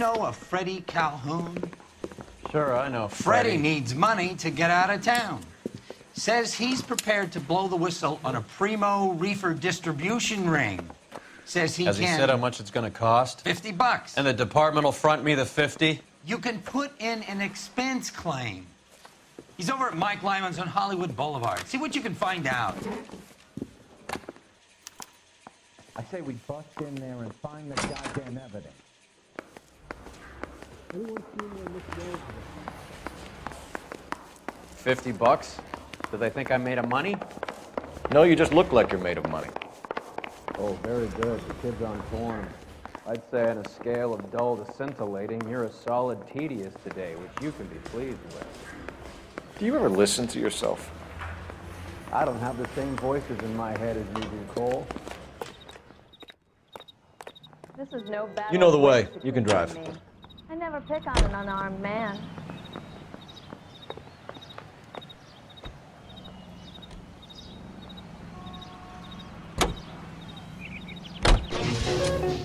know a Freddie Calhoun? Sure, I know Freddie needs money to get out of town. Says he's prepared to blow the whistle on a primo reefer distribution ring. Says he Has he said how much it's going to cost? $50. And the department will front me the 50? You can put in an expense claim. He's over at Mike Lyman's on Hollywood Boulevard. See what you can find out. I say we bust in there and find the goddamn evidence. $50? Do they think I'm made of money? No, you just look like you're made of money. Oh, very good. The kid's on form. I'd say on a scale of dull to scintillating, you're a solid tedious today, which you can be pleased with. Do you ever listen to yourself? I don't have the same voices in my head as you do, Cole. This is no battle. You know the way. You can drive. I never pick on an unarmed man.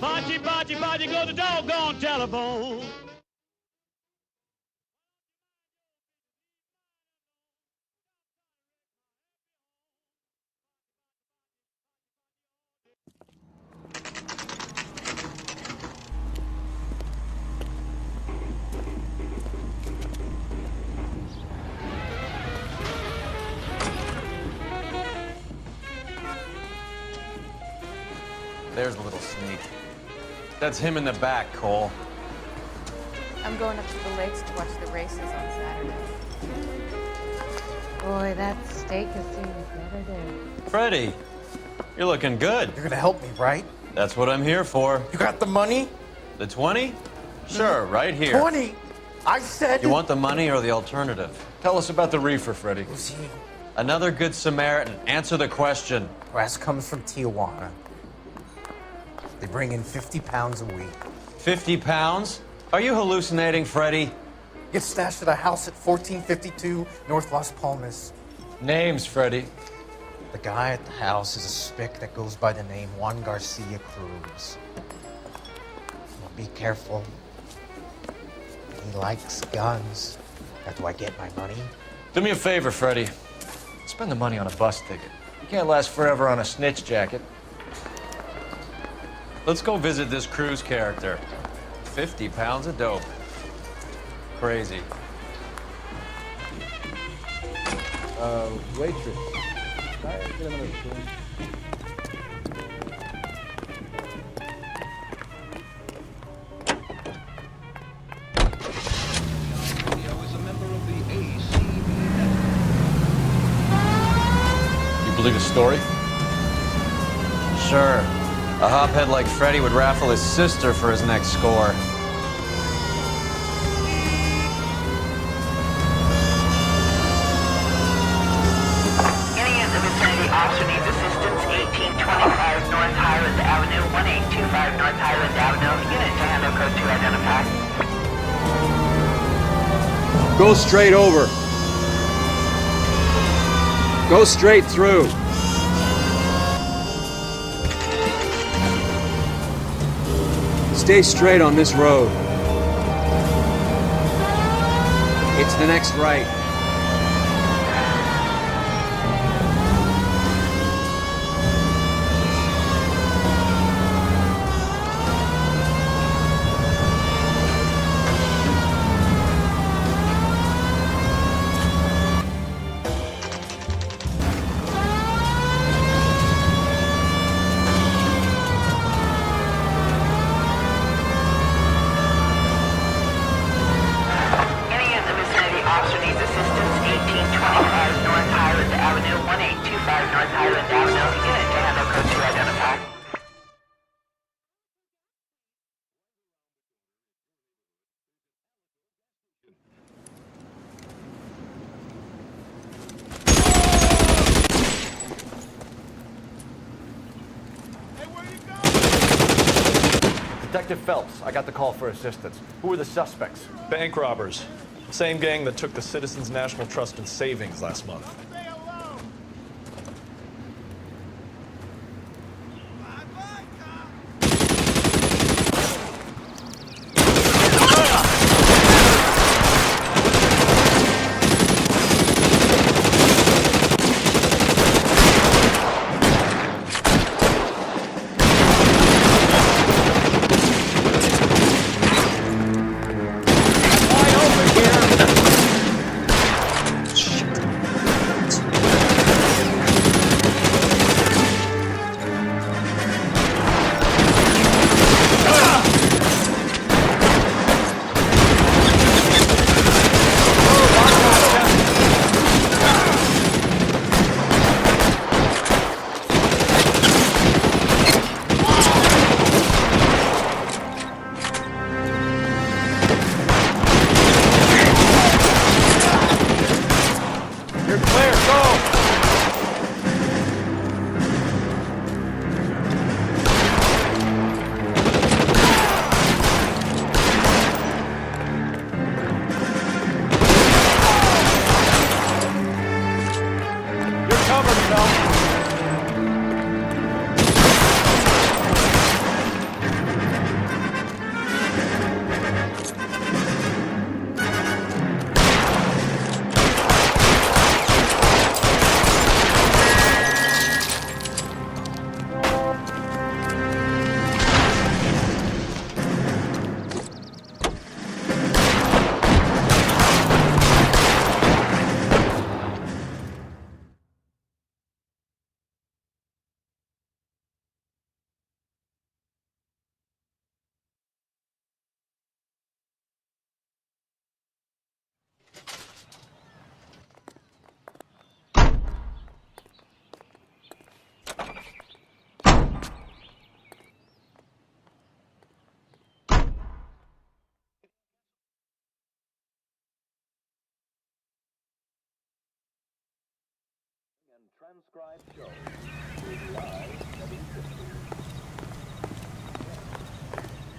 Bocce, bocce, bocce, go to doggone telephone. There's a little sneak. That's him in the back, Cole. I'm going up to the lakes to watch the races on Saturday. Boy, that steak has seen better days. Freddie, you're looking good. You're gonna help me, right? That's what I'm here for. You got the money? The 20? Sure, right here. 20? I said... You want the money or the alternative? Tell us about the reefer, Freddie. Who's he? Another good Samaritan. Answer the question. Grass comes from Tijuana. They bring in 50 pounds a week. 50 pounds? Are you hallucinating, Freddie? Gets stashed at a house at 1452 North Las Palmas. Names, Freddie. The guy at the house is a spick that goes by the name Juan Garcia Cruz. Well, be careful. He likes guns. How do I get my money? Do me a favor, Freddie. Spend the money on a bus ticket. You can't last forever on a snitch jacket. Let's go visit this Cruz character. 50 pounds of dope. Crazy. Waitress. Can I get another spoon? You believe his story? Sure. A hophead like Freddie would raffle his sister for his next score. Any in the vicinity officer needs assistance. 1825 North Highland Avenue, 1825 North Highland Avenue. Unit to handle code 2 identified. Go straight over. Go straight through. Stay straight on this road. It's the next right. Detective Phelps, I got the call for assistance. Who are the suspects? Bank robbers. Same gang that took the Citizens National Trust and Savings last month.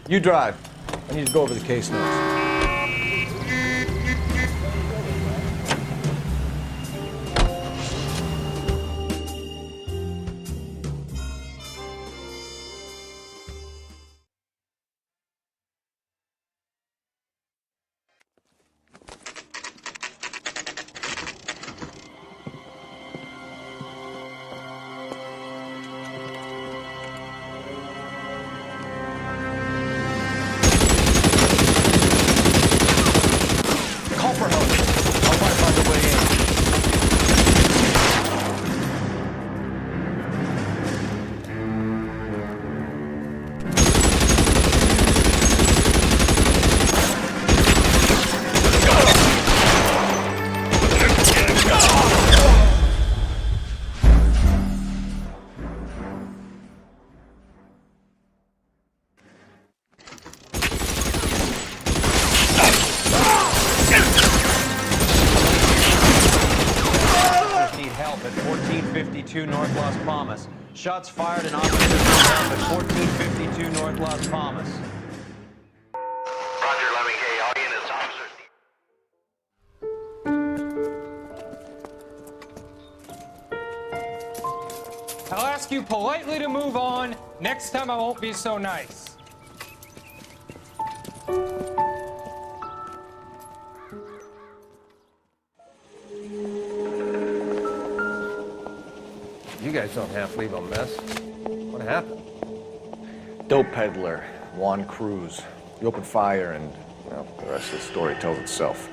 You drive. I need to go over the case notes. Call for help. I'll try to find a way in. Need help at 1452 North Las Palmas. Shots fired and officers found at 1452 North Las Palmas. Roger, 11K, all units, officers. I'll ask you politely to move on. Next time I won't be so nice. You guys don't half leave a mess. What happened? Dope peddler, Juan Cruz. He opened fire and, well, the rest of the story tells itself.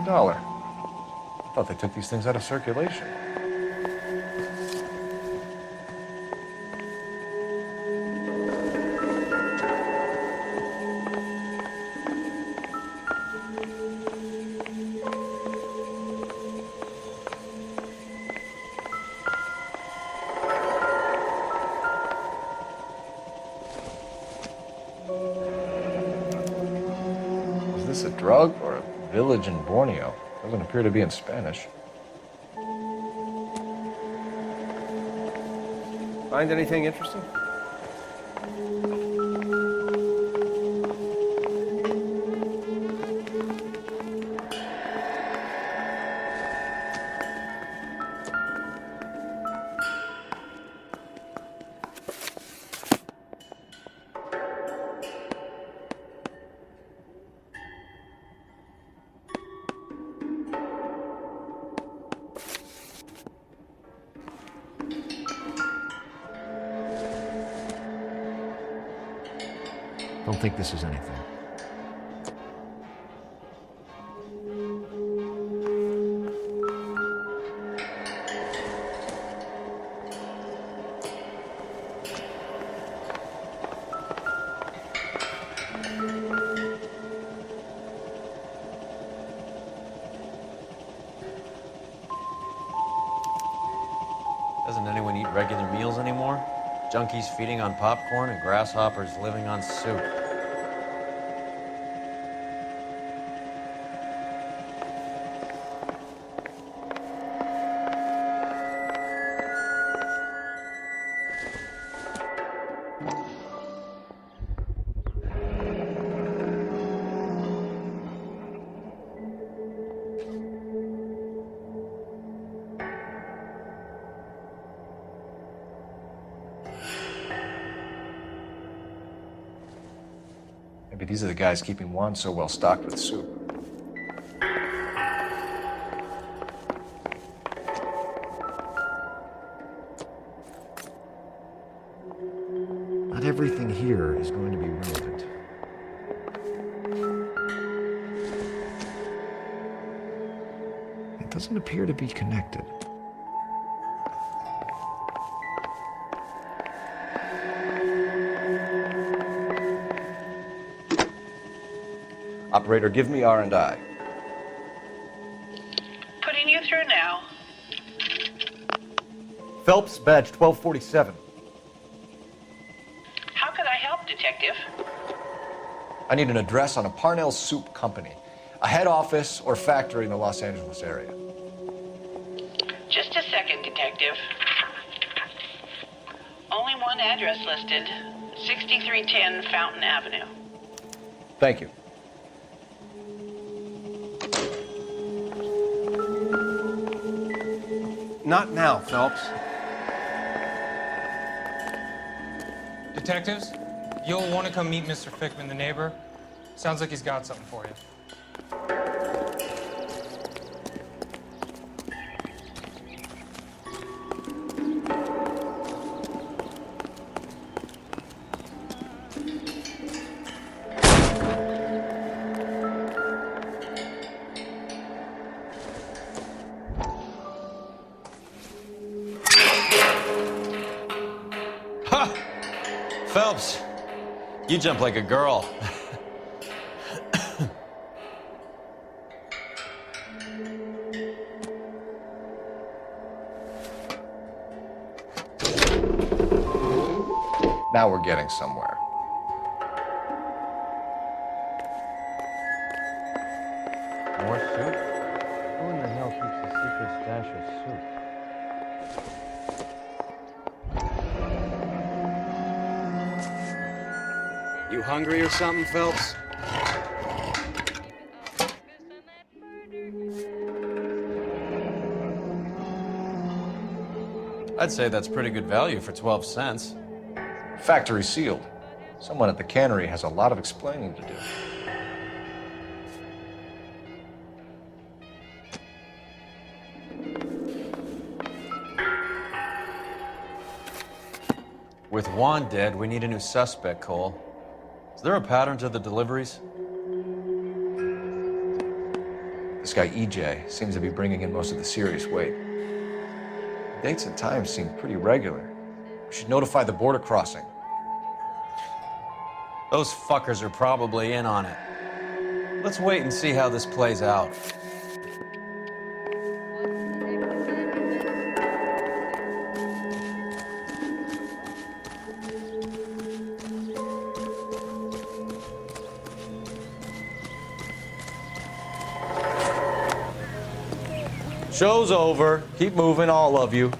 $1. I thought they took these things out of circulation. Is this a drug or a village in Borneo? Doesn't appear to be in Spanish. Find anything interesting? Don't think this is anything. Doesn't anyone eat regular meals anymore? Junkies feeding on popcorn and grasshoppers living on soup. Maybe these are the guys keeping Juan so well stocked with soup. Not everything here is going to be relevant. It doesn't appear to be connected. Operator, give me R&I. Putting you through now. Phelps, badge 1247. How could I help, Detective? I need an address on a Parnell Soup Company, a head office or factory in the Los Angeles area. Just a second, Detective. Only one address listed, 6310 Fountain Avenue. Thank you. Not now, Phelps. Detectives, you'll want to come meet Mr. Fickman, the neighbor. Sounds like he's got something for you. Phelps, you jump like a girl. Now we're getting somewhere. More soup? Who in the hell keeps a secret stash of soup? You hungry or something, Phelps? I'd say that's pretty good value for 12 cents. Factory sealed. Someone at the cannery has a lot of explaining to do. With Juan dead, we need a new suspect, Cole. Is there a pattern to the deliveries? This guy, EJ, seems to be bringing in most of the serious weight. The dates and times seem pretty regular. We should notify the border crossing. Those fuckers are probably in on it. Let's wait and see how this plays out. Show's over. Keep moving, all of you.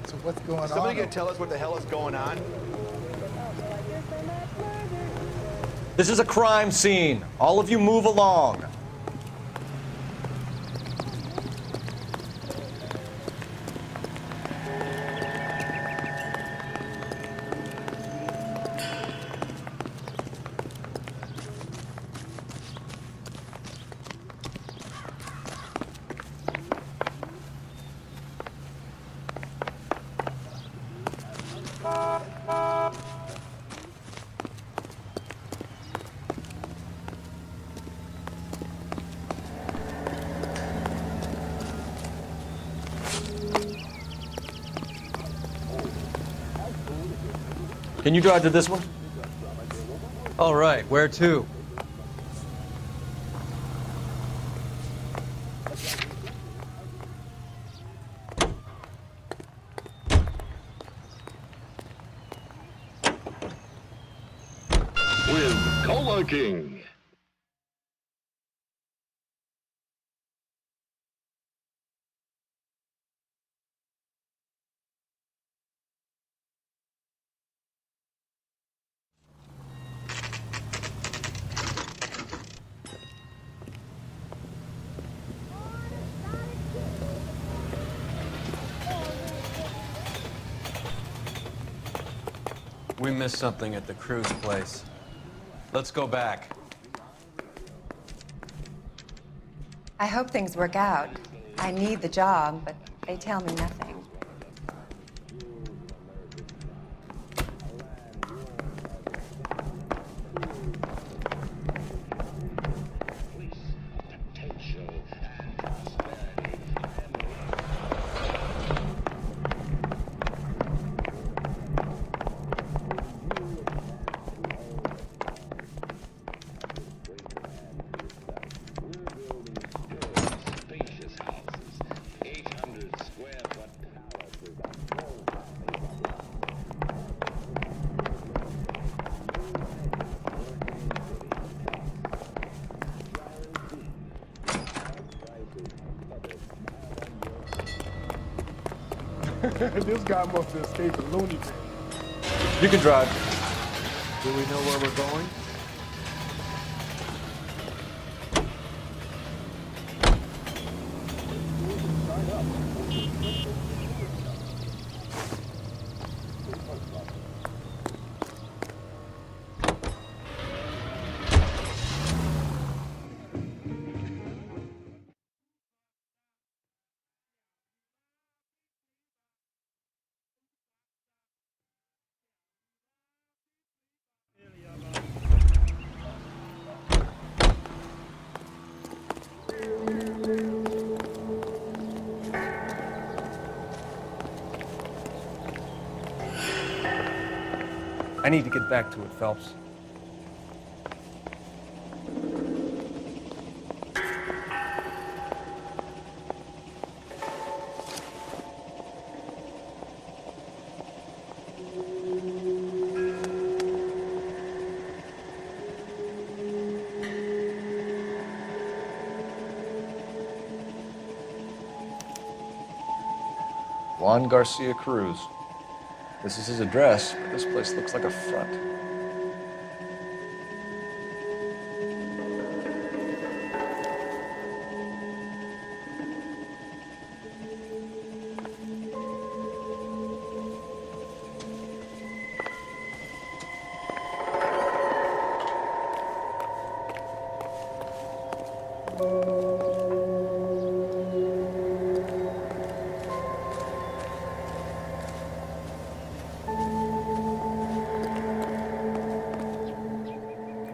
So what's going on? Somebody gonna tell us what the hell is going on? This is a crime scene. All of you move along. Can you drive to this one? All right, where to? With Cola King. We missed something at the cruise place. Let's go back. I hope things work out. I need the job, but they tell me nothing. This guy must have escaped a loony bin. You can drive. Do we know where we're going? I need to get back to it, Phelps. Juan Garcia Cruz. This is his address, but this place looks like a front.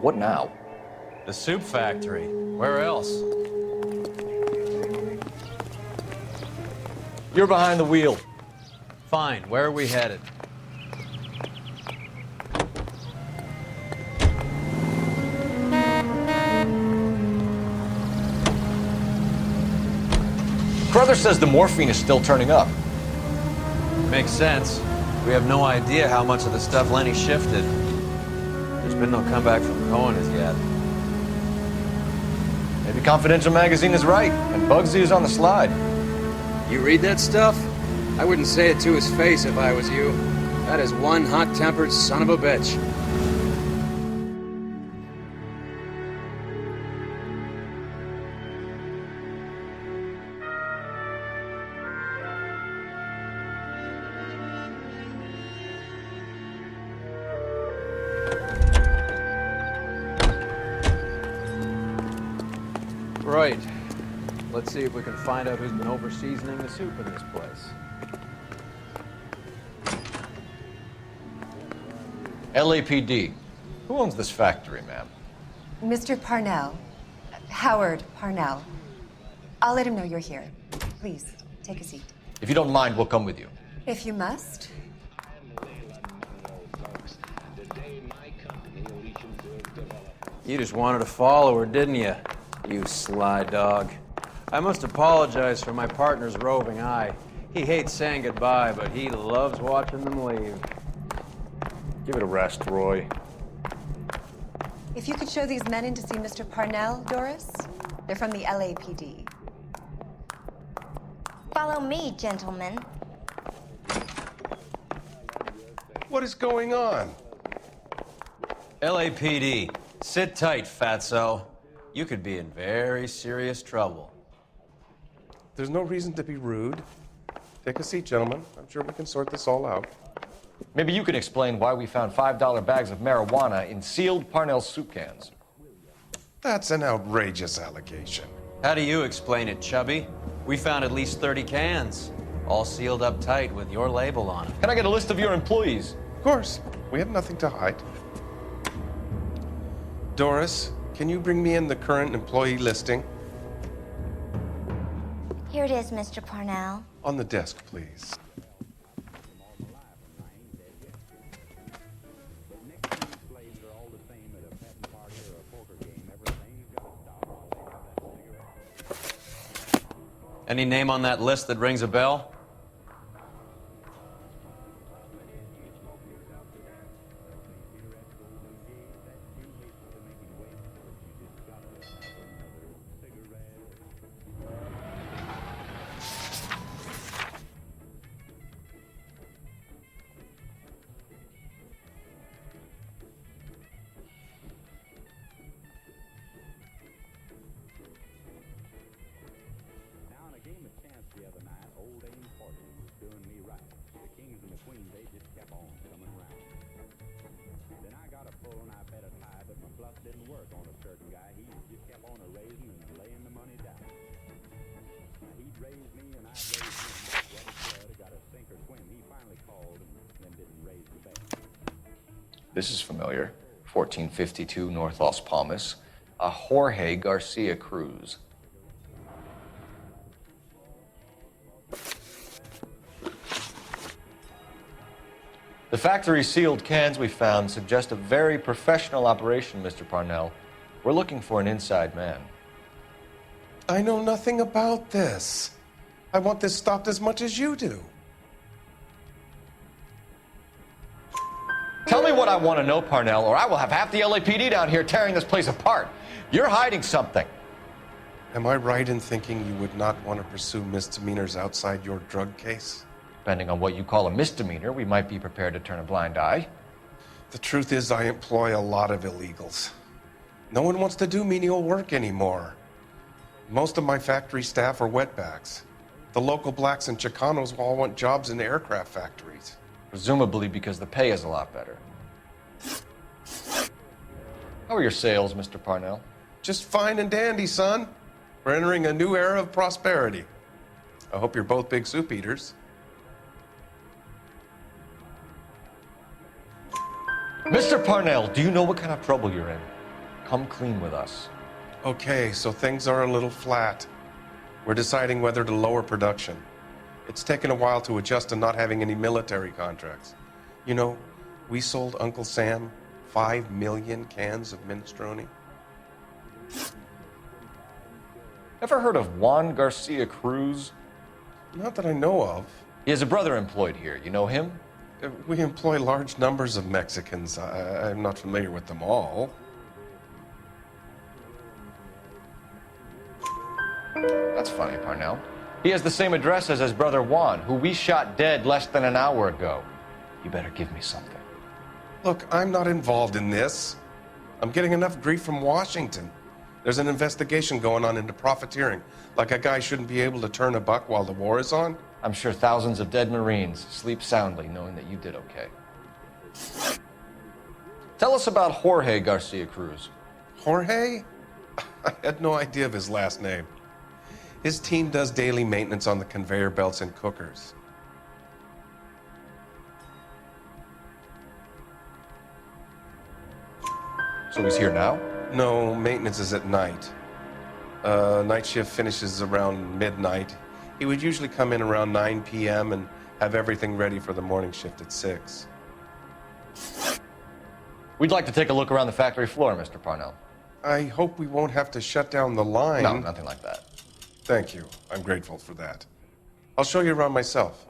What now? The soup factory. Where else? You're behind the wheel. Fine. Where are we headed? Carruthers says the morphine is still turning up. Makes sense. We have no idea how much of the stuff Lenny shifted. There's been no comeback from Cohen as yet. Maybe Confidential Magazine is right, and Bugsy is on the slide. You read that stuff? I wouldn't say it to his face if I was you. That is one hot-tempered son of a bitch. Right. Let's see if we can find out who's been over-seasoning the soup in this place. LAPD. Who owns this factory, ma'am? Mr. Parnell. Howard Parnell. I'll let him know you're here. Please, take a seat. If you don't mind, we'll come with you. If you must. You just wanted to follow her, didn't you? You sly dog. I must apologize for my partner's roving eye. He hates saying goodbye, but he loves watching them leave. Give it a rest, Roy. If you could show these men in to see Mr. Parnell, Doris. They're from the LAPD. Follow me, gentlemen. What is going on? LAPD, sit tight, fatso. You could be in very serious trouble. There's no reason to be rude. Take a seat, gentlemen. I'm sure we can sort this all out. Maybe you can explain why we found $5 bags of marijuana in sealed Parnell soup cans. That's an outrageous allegation. How do you explain it, Chubby? We found at least 30 cans, all sealed up tight with your label on it. Can I get a list of your employees? Of course. We have nothing to hide. Doris, can you bring me in the current employee listing? Here it is, Mr. Parnell. On the desk, please. Any name on that list that rings a bell? This is familiar. 1452 North Las Palmas. A Jorge Garcia Cruz. The factory sealed cans we found suggest a very professional operation, Mr. Parnell. We're looking for an inside man. I know nothing about this. I want this stopped as much as you do. Tell me what I want to know, Parnell, or I will have half the LAPD down here tearing this place apart. You're hiding something. Am I right in thinking you would not want to pursue misdemeanors outside your drug case? Depending on what you call a misdemeanor, we might be prepared to turn a blind eye. The truth is, I employ a lot of illegals. No one wants to do menial work anymore. Most of my factory staff are wetbacks. The local blacks and Chicanos all want jobs in aircraft factories. Presumably because the pay is a lot better. How are your sales, Mr. Parnell? Just fine and dandy, son. We're entering a new era of prosperity. I hope you're both big soup eaters. Mr. Parnell, do you know what kind of trouble you're in? Come clean with us. Okay, so things are a little flat. We're deciding whether to lower production. It's taken a while to adjust to not having any military contracts. You know, we sold Uncle Sam 5 million cans of minestrone. Ever heard of Juan Garcia Cruz? Not that I know of. He has a brother employed here. You know him? We employ large numbers of Mexicans. I'm not familiar with them all. That's funny, Parnell. He has the same address as his brother Juan, who we shot dead less than an hour ago. You better give me something. Look, I'm not involved in this. I'm getting enough grief from Washington. There's an investigation going on into profiteering. Like a guy shouldn't be able to turn a buck while the war is on. I'm sure thousands of dead Marines sleep soundly knowing that you did okay. Tell us about Jorge Garcia Cruz. Jorge? I had no idea of his last name. His team does daily maintenance on the conveyor belts and cookers. So he's here now? No, maintenance is at night. Night shift finishes around midnight. He would usually come in around 9 p.m. and have everything ready for the morning shift at 6. We'd like to take a look around the factory floor, Mr. Parnell. I hope we won't have to shut down the line. No, nothing like that. Thank you. I'm grateful for that. I'll show you around myself.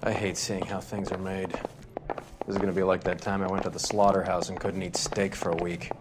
I hate seeing how things are made. This is gonna be like that time I went to the slaughterhouse and couldn't eat steak for a week.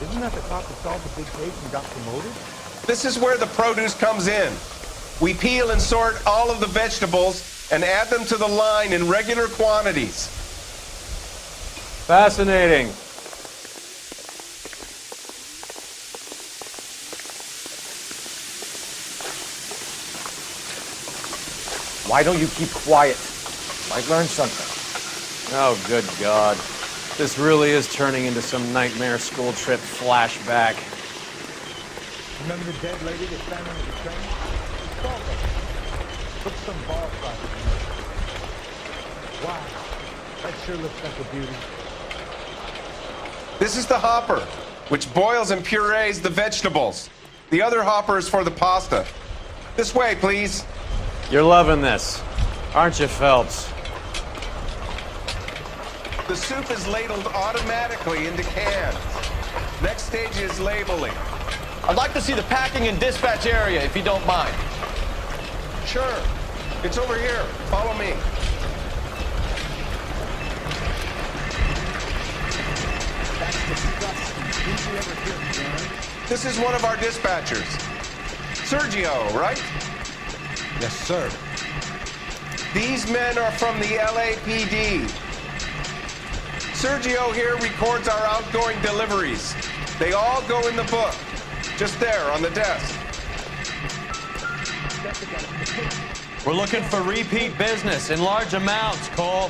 Isn't that the cop that solved the big case and got promoted? This is where the produce comes in. We peel and sort all of the vegetables and add them to the line in regular quantities. Fascinating. Why don't you keep quiet? Might learn something. Oh, good God. This really is turning into some nightmare school trip flashback. Remember the dead lady that found under the train? Solved it. Put some ball flies in there. Wow, that sure looks like a beauty. This is the hopper, which boils and purees the vegetables. The other hopper is for the pasta. This way, please. You're loving this, aren't you, Phelps? The soup is ladled automatically into cans. Next stage is labeling. I'd like to see the packing and dispatch area, if you don't mind. Sure. It's over here. Follow me. That's disgusting. Didn't you ever hear me, Aaron? This is one of our dispatchers. Sergio, right? Yes, sir. These men are from the LAPD. Sergio here records our outgoing deliveries. They all go in the book, just there on the desk. We're looking for repeat business in large amounts, Cole.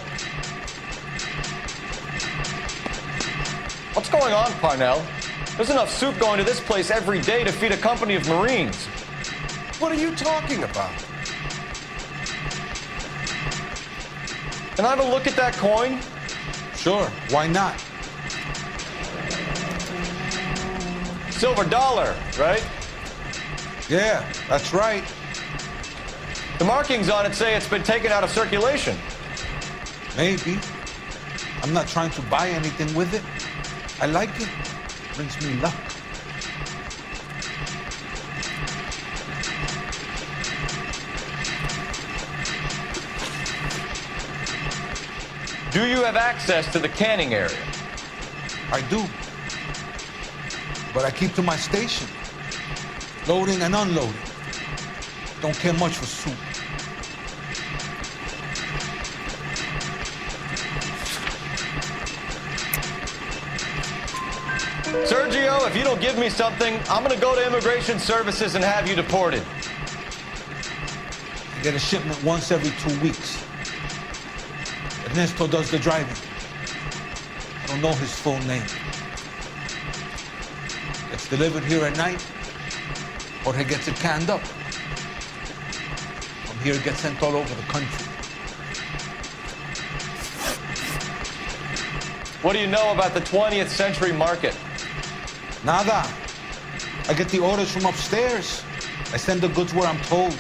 What's going on, Parnell? There's enough soup going to this place every day to feed a company of Marines. What are you talking about? Can I have a look at that coin? Sure, why not? Silver dollar, right? Yeah, that's right. The markings on it say it's been taken out of circulation. Maybe. I'm not trying to buy anything with it. I like it. Brings me luck. Do you have access to the canning area? I do. But I keep to my station. Loading and unloading. Don't care much for soup. Sergio, if you don't give me something, I'm gonna go to Immigration Services and have you deported. I get a shipment once every 2 weeks. Ernesto does the driving. I don't know his full name. Gets delivered here at night, or he gets it canned up. From here, it gets sent all over the country. What do you know about the 20th century market? Nada. I get the orders from upstairs. I send the goods where I'm told.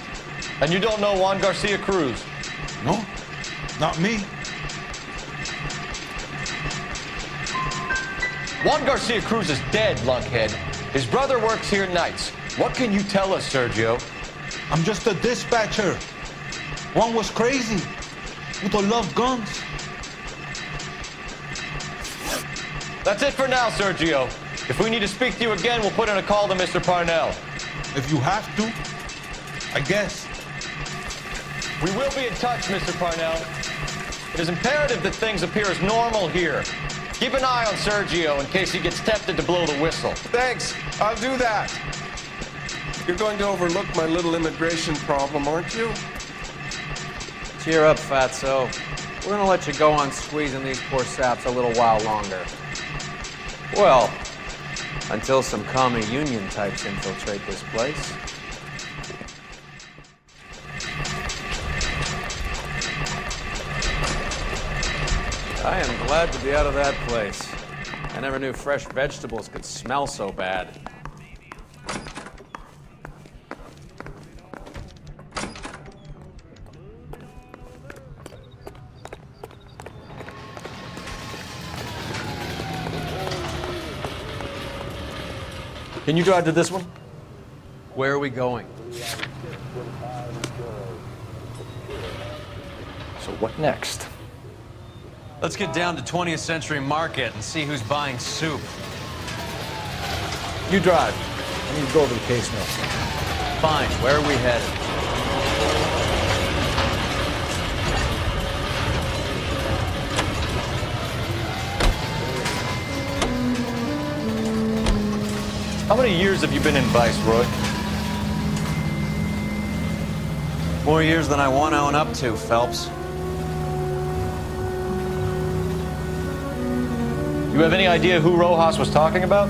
And you don't know Juan Garcia Cruz? No, not me. Juan Garcia Cruz is dead, lunkhead. His brother works here nights. What can you tell us, Sergio? I'm just a dispatcher. Juan was crazy. Puto loved guns. That's it for now, Sergio. If we need to speak to you again, we'll put in a call to Mr. Parnell. If you have to, I guess. We will be in touch, Mr. Parnell. It is imperative that things appear as normal here. Keep an eye on Sergio in case he gets tempted to blow the whistle. Thanks, I'll do that. You're going to overlook my little immigration problem, aren't you? Cheer up, fatso. We're gonna let you go on squeezing these poor saps a little while longer. Well, until some commie union types infiltrate this place. I am glad to be out of that place. I never knew fresh vegetables could smell so bad. Can you drive to this one? Where are we going? So what next? Let's get down to 20th Century Market and see who's buying soup. You drive. I need to go over the case now. Fine, where are we headed? How many years have you been in Vice, Roy? More years than I want to own up to, Phelps. You have any idea who Rojas was talking about?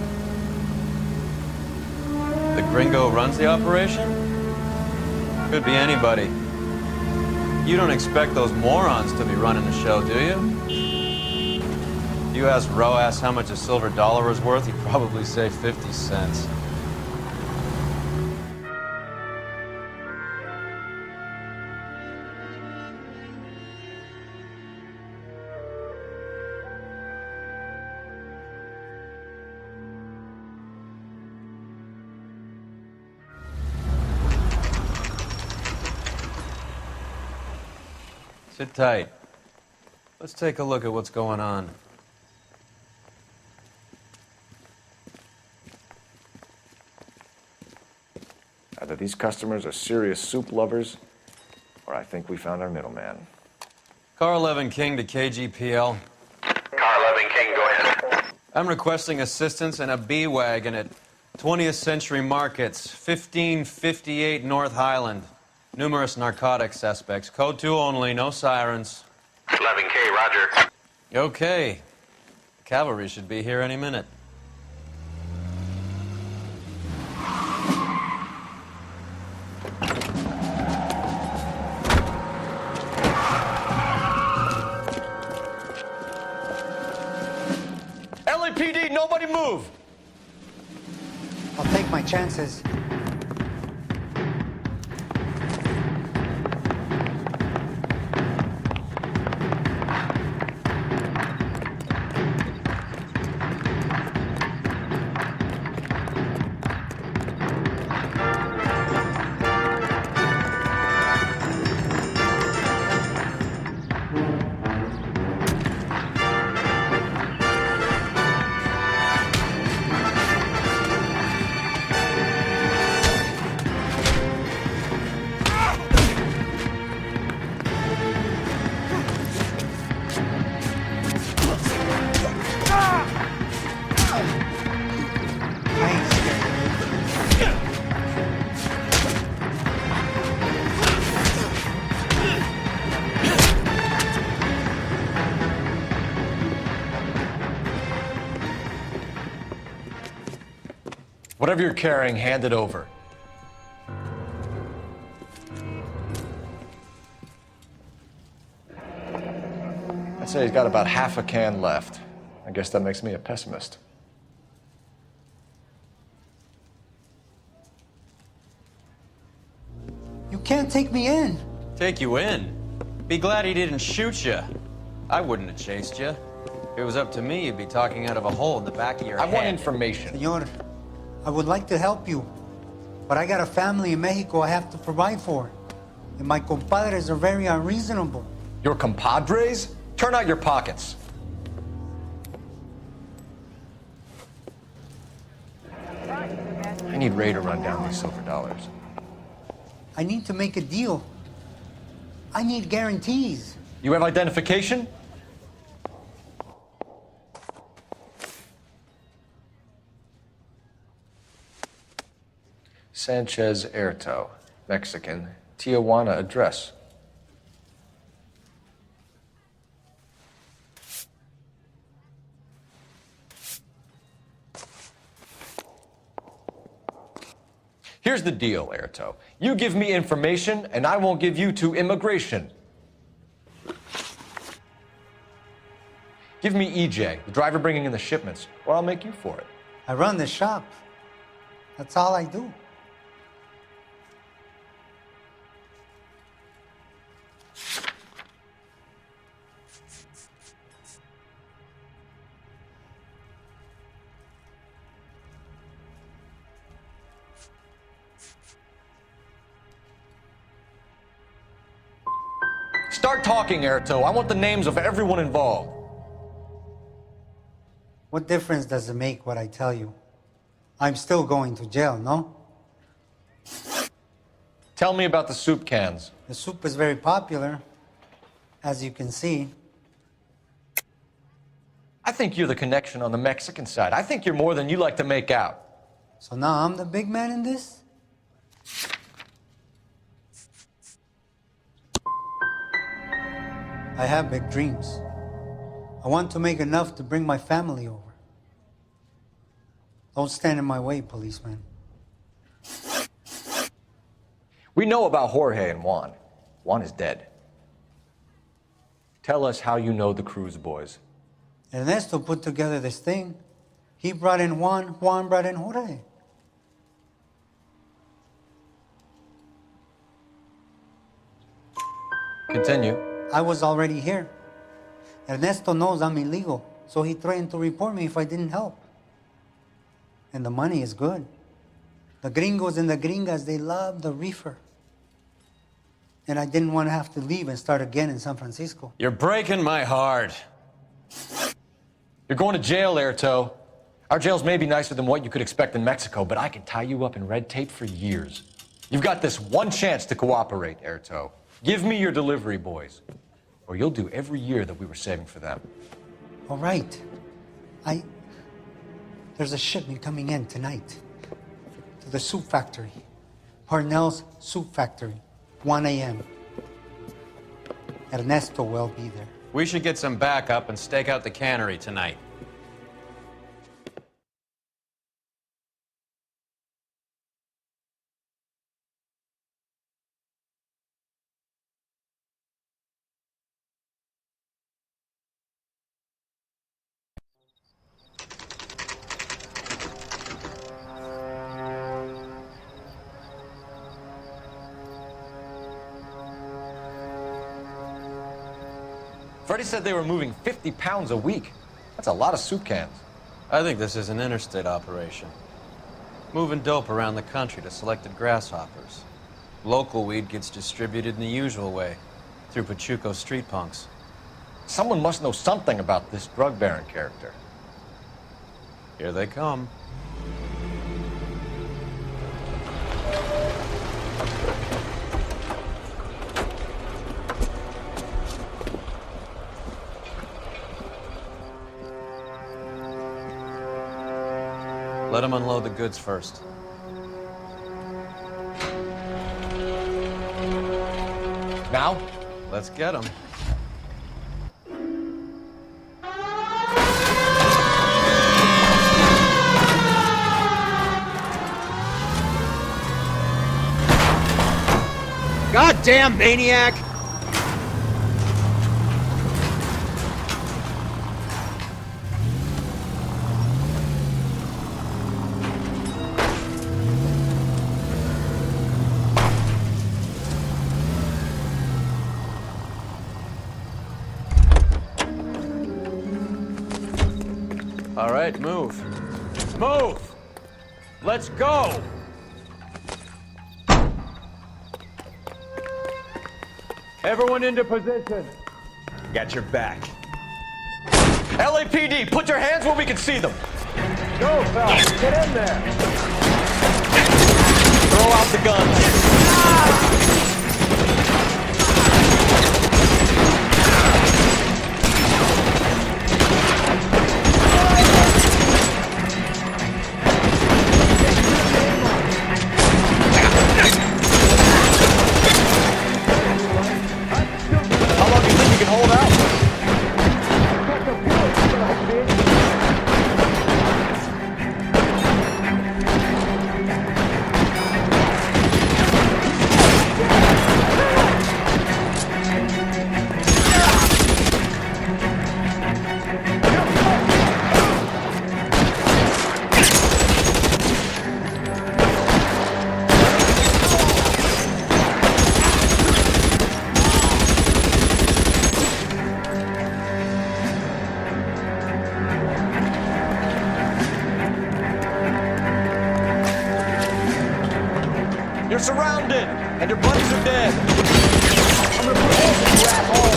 The gringo runs the operation? Could be anybody. You don't expect those morons to be running the show, do you? If you asked Rojas how much a silver dollar was worth, he'd probably say 50 cents. Sit tight. Let's take a look at what's going on. Either these customers are serious soup lovers, or I think we found our middleman. Car 11 King to KGPL. Car 11 King, go ahead. I'm requesting assistance in a B-Wagon at 20th Century Markets, 1558 North Highland. Numerous narcotic suspects. Code 2 only, no sirens. 11K, roger. Okay. Cavalry should be here any minute. LAPD, nobody move! I'll take my chances. Whatever you're carrying, hand it over. I'd say he's got about half a can left. I guess that makes me a pessimist. You can't take me in. Take you in? Be glad he didn't shoot you. I wouldn't have chased you. If it was up to me, you'd be talking out of a hole in the back of your head. I want information. Senor, I would like to help you, but I got a family in Mexico I have to provide for. And my compadres are very unreasonable. Your compadres? Turn out your pockets. I need Ray to run down these silver dollars. I need to make a deal. I need guarantees. You have identification? Sanchez Erto, Mexican, Tijuana address. Here's the deal, Erto. You give me information, and I won't give you to immigration. Give me EJ, the driver bringing in the shipments, or I'll make you for it. I run the shop. That's all I do. Start talking, Erto. I want the names of everyone involved. What difference does it make what I tell you? I'm still going to jail, no? Tell me about the soup cans. The soup is very popular, as you can see. I think you're the connection on the Mexican side. I think you're more than you like to make out. So now I'm the big man in this? I have big dreams. I want to make enough to bring my family over. Don't stand in my way, policeman. We know about Jorge and Juan. Juan is dead. Tell us how you know the Cruz boys. Ernesto put together this thing. He brought in Juan, Juan brought in Jorge. Continue. I was already here. Ernesto knows I'm illegal, so he threatened to report me if I didn't help. And the money is good. The gringos and the gringas, they love the reefer. And I didn't want to have to leave and start again in San Francisco. You're breaking my heart. You're going to jail, Erto. Our jails may be nicer than what you could expect in Mexico, but I can tie you up in red tape for years. You've got this one chance to cooperate, Airtoe. Give me your delivery boys, or you'll do every year that we were saving for them. All right. There's a shipment coming in tonight to the soup factory. Parnell's Soup Factory, 1 a.m. Ernesto will be there. We should get some backup and stake out the cannery tonight. Freddie said they were moving 50 pounds a week. That's a lot of soup cans. I think this is an interstate operation. Moving dope around the country to selected grasshoppers. Local weed gets distributed in the usual way, through Pachuco street punks. Someone must know something about this drug baron character. Here they come. Let them unload the goods first. Now? Let's get them. Goddamn maniac! All right, move. Move! Let's go! Everyone into position. Got your back. LAPD, put your hands where we can see them. Go, fellas, get in there. Throw out the guns. How long do you think you can hold out? You're surrounded, and your buddies are dead. I'm gonna put holes in you, asshole.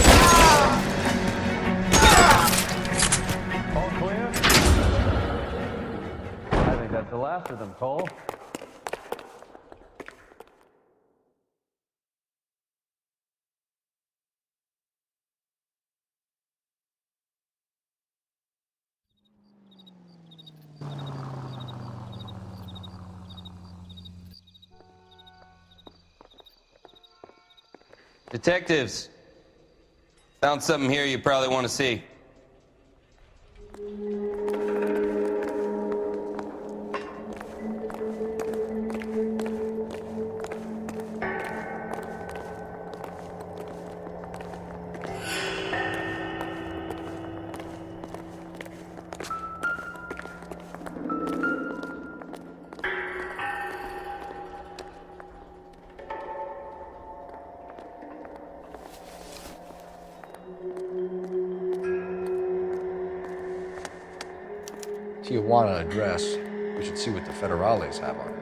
All clear? I think that's the last of them, Cole. Detectives, found something here you probably want to see. Tijuana address. We should see what the federales have on it.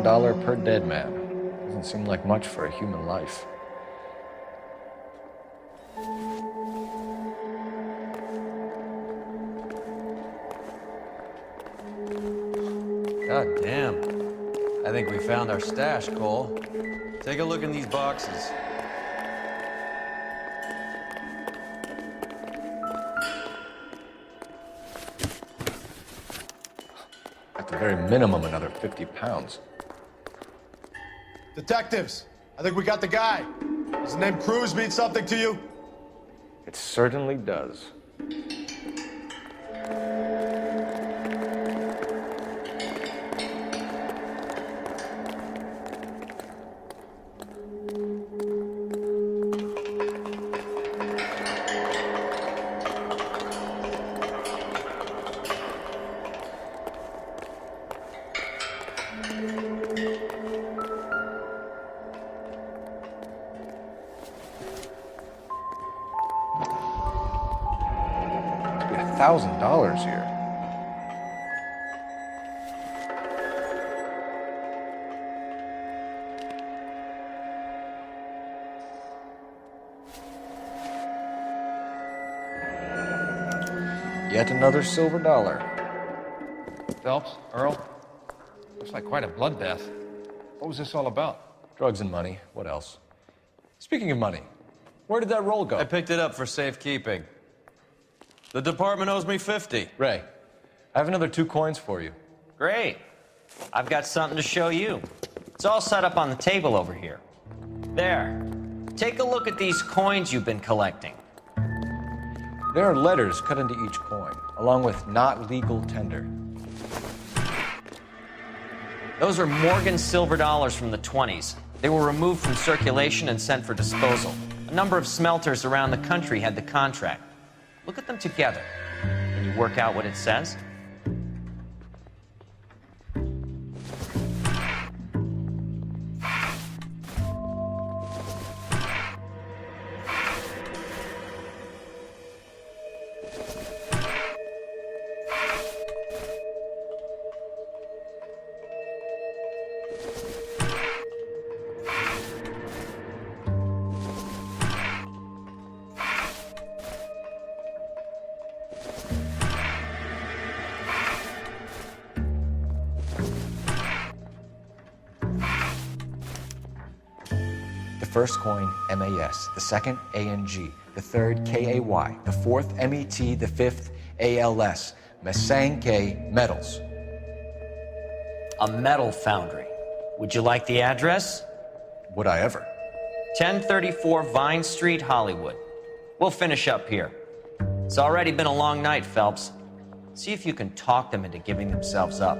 $1 per dead man. Doesn't seem like much for a human life. God damn. I think we found our stash, Cole. Take a look in these boxes. At the very minimum, another 50 pounds. Detectives, I think we got the guy. Does the name Cruz mean something to you? It certainly does. $1,000 here. Yet another silver dollar. Phelps, Earl, looks like quite a bloodbath. What was this all about? Drugs and money. What else? Speaking of money, where did that roll go? I picked it up for safekeeping. The department owes me 50. Ray, I have another 2 coins for you. Great. I've got something to show you. It's all set up on the table over here. There. Take a look at these coins you've been collecting. There are letters cut into each coin, along with not legal tender. Those are Morgan silver dollars from the 20s. They were removed from circulation and sent for disposal. A number of smelters around the country had the contract. Look at them together. Can you work out what it says? The first coin, MAS, the second, ANG, the third, KAY, the fourth, MET, the fifth, ALS, Masanke Metals. A metal foundry. Would you like the address? Would I ever? 1034 Vine Street, Hollywood. We'll finish up here. It's already been a long night, Phelps. See if you can talk them into giving themselves up.